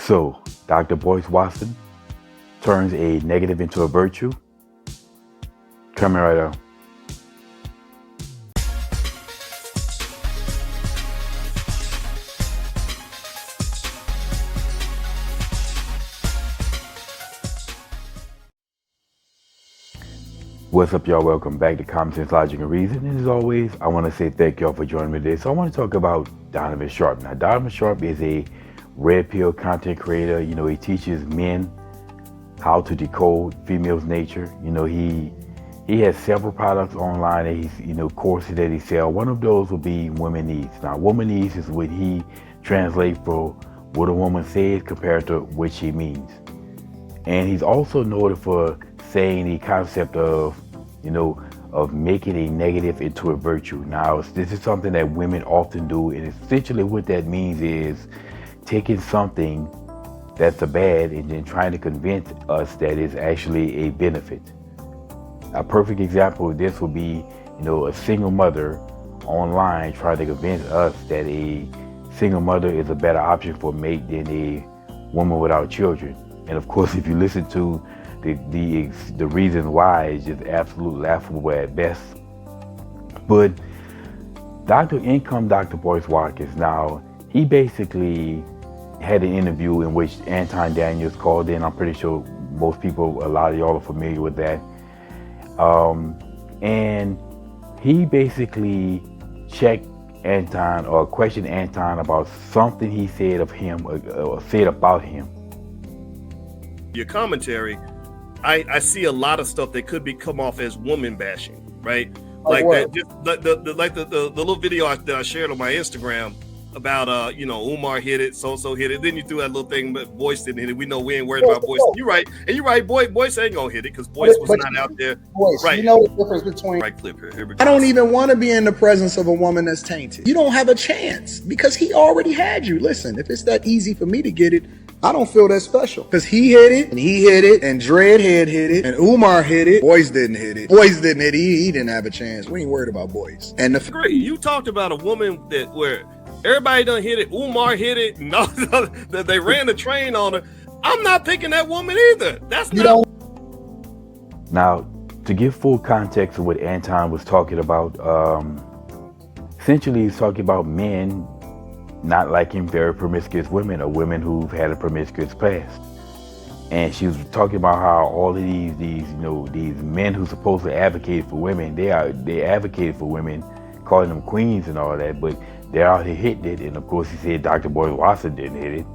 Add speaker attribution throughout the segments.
Speaker 1: So, Dr. Boyce Watkins turns a negative into a virtue. Coming right up. What's up, y'all? Welcome back to Common Sense, Logic, and Reason. And as always, I want to say thank y'all for joining me today. So I want to talk about Donovan Sharp. Now, Donovan Sharp is a red pill content creator. You know, he teaches men how to decode females' nature. You know, he has several products online that he's, courses that he sells. One of those will be Woman Needs. Now, Woman Needs is what he translates for what a woman says compared to what she means. And he's also noted for saying the concept of making a negative into a virtue. Now, this is something that women often do, and essentially what that means is taking something that's a bad and then trying to convince us that it's actually a benefit. A perfect example of this would be, a single mother online trying to convince us that a single mother is a better option for a mate than a woman without children. And of course, if you listen to the reason why, is just absolutely laughable at best. But Dr. Boyce Watkins, now, he basically had an interview in which Antoine Daniels called in. I'm pretty sure most people, a lot of y'all are familiar with that. And he basically checked Antoine or questioned Antoine about something he said of him or said about him.
Speaker 2: Your commentary, I see a lot of stuff that could come off as woman bashing, right? Like that, just the little video that I shared on my Instagram about Umar hit it, so hit it. Then you threw that little thing, but Boyce didn't hit it. We know we ain't worried about Boyce. You're right. Boyce ain't gonna hit it because Boyce was not out there.
Speaker 3: Boyce,
Speaker 2: right.
Speaker 3: You know the difference between
Speaker 2: right clip here. Here we go.
Speaker 3: I don't even want to be in the presence of a woman that's tainted. You don't have a chance because he already had you. Listen, if it's that easy for me to get it, I don't feel that special because he hit it and he hit it and Dreadhead hit it and Umar hit it. Boyce didn't hit it. Boyce didn't hit it. He didn't have a chance. We ain't worried about Boyce. And
Speaker 2: agree. You talked about a woman where everybody done hit it. Umar hit it. And all that they ran the train on her. I'm not picking that woman either. That's not.
Speaker 1: Now, to give full context of what Anton was talking about, essentially he's talking about men not liking very promiscuous women or women who've had a promiscuous past. And she was talking about how all of these men who supposedly advocate for women, they advocate for women, calling them queens and all that, but they're out here hitting it. And of course he said Dr. Boyce Watkins didn't hit it.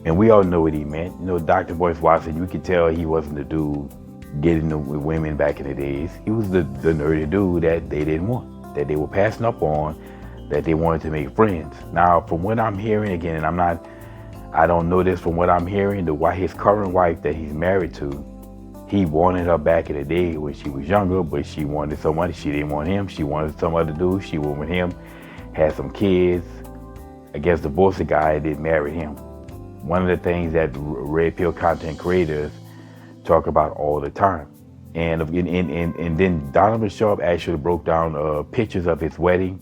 Speaker 1: And we all know what he meant. Dr. Boyce Watkins, you could tell he wasn't the dude getting with women back in the days. He was the nerdy dude that they didn't want, that they were passing up on, that they wanted to make friends. Now, from what I'm hearing, again, and I don't know this, from what I'm hearing, his current wife that he's married to, he wanted her back in the day when she was younger, but she wanted somebody. She didn't want him. She wanted some other dude. She went with him, had some kids. I guess divorced the guy and didn't marry him. One of the things that red pill content creators talk about all the time. And then Donovan Sharp actually broke down pictures of his wedding.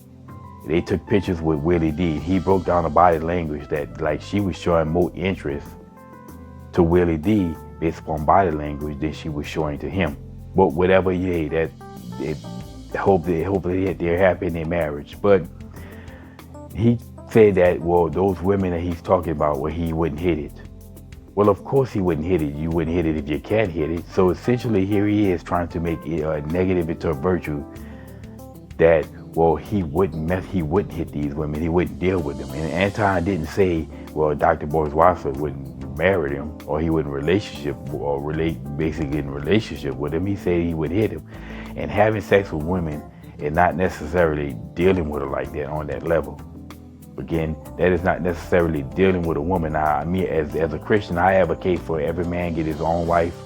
Speaker 1: They took pictures with Willie D. He broke down the body language that like she was showing more interest to Willie D based upon body language than she was showing to him. But whatever, hopefully they're happy in their marriage. But he said that, well, those women that he's talking about, well, he wouldn't hit it. Well, of course he wouldn't hit it. You wouldn't hit it if you can't hit it. So essentially here he is trying to make a negative into a virtue that, well, he wouldn't hit these women. He wouldn't deal with them. And Anton didn't say, well, Dr. Boyce Watkins wouldn't marry him or he wouldn't basically in a relationship with him. He said he would hit him. And having sex with women and not necessarily dealing with her like that on that level. Again, that is not necessarily dealing with a woman. Now, I mean, as a Christian, I advocate for every man get his own wife.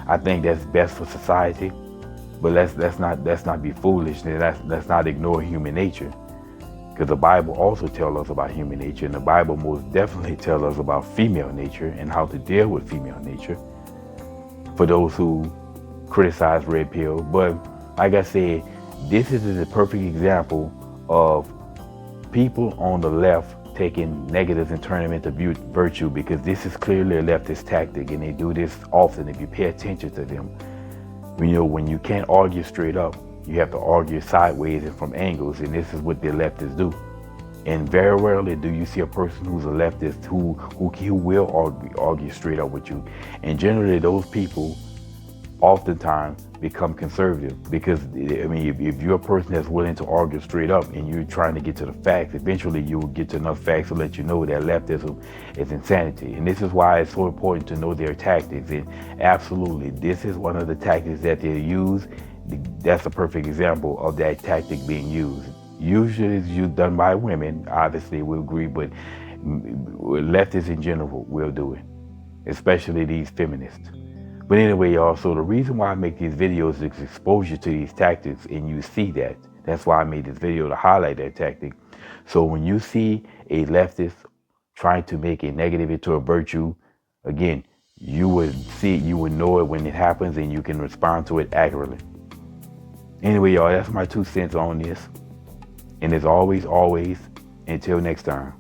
Speaker 1: I think that's best for society. But let's not be foolish. Let's not ignore human nature, because the Bible also tells us about human nature, and the Bible most definitely tells us about female nature and how to deal with female nature. For those who criticize red pill, but like I said, this is a perfect example of people on the left taking negatives and turning them into virtue, because this is clearly a leftist tactic, and they do this often. If you pay attention to them, when you can't argue straight up, you have to argue sideways and from angles, and this is what the leftists do. And very rarely do you see a person who's a leftist who will argue straight up with you. And generally, those people oftentimes become conservative, because if you're a person that's willing to argue straight up and you're trying to get to the facts, eventually you will get to enough facts to let you know that leftism is insanity. And this is why it's so important to know their tactics. And absolutely, this is one of the tactics that they use. That's a perfect example of that tactic being used. Usually it's used done by women, obviously we agree, but leftists in general will do it, especially these feminists. But anyway, y'all, so the reason why I make these videos is exposure to these tactics, and you see that. That's why I made this video, to highlight that tactic. So when you see a leftist trying to make a negative into a virtue, again, you would know it when it happens, and you can respond to it accurately. Anyway, y'all, that's my 2 cents on this. And as always, until next time.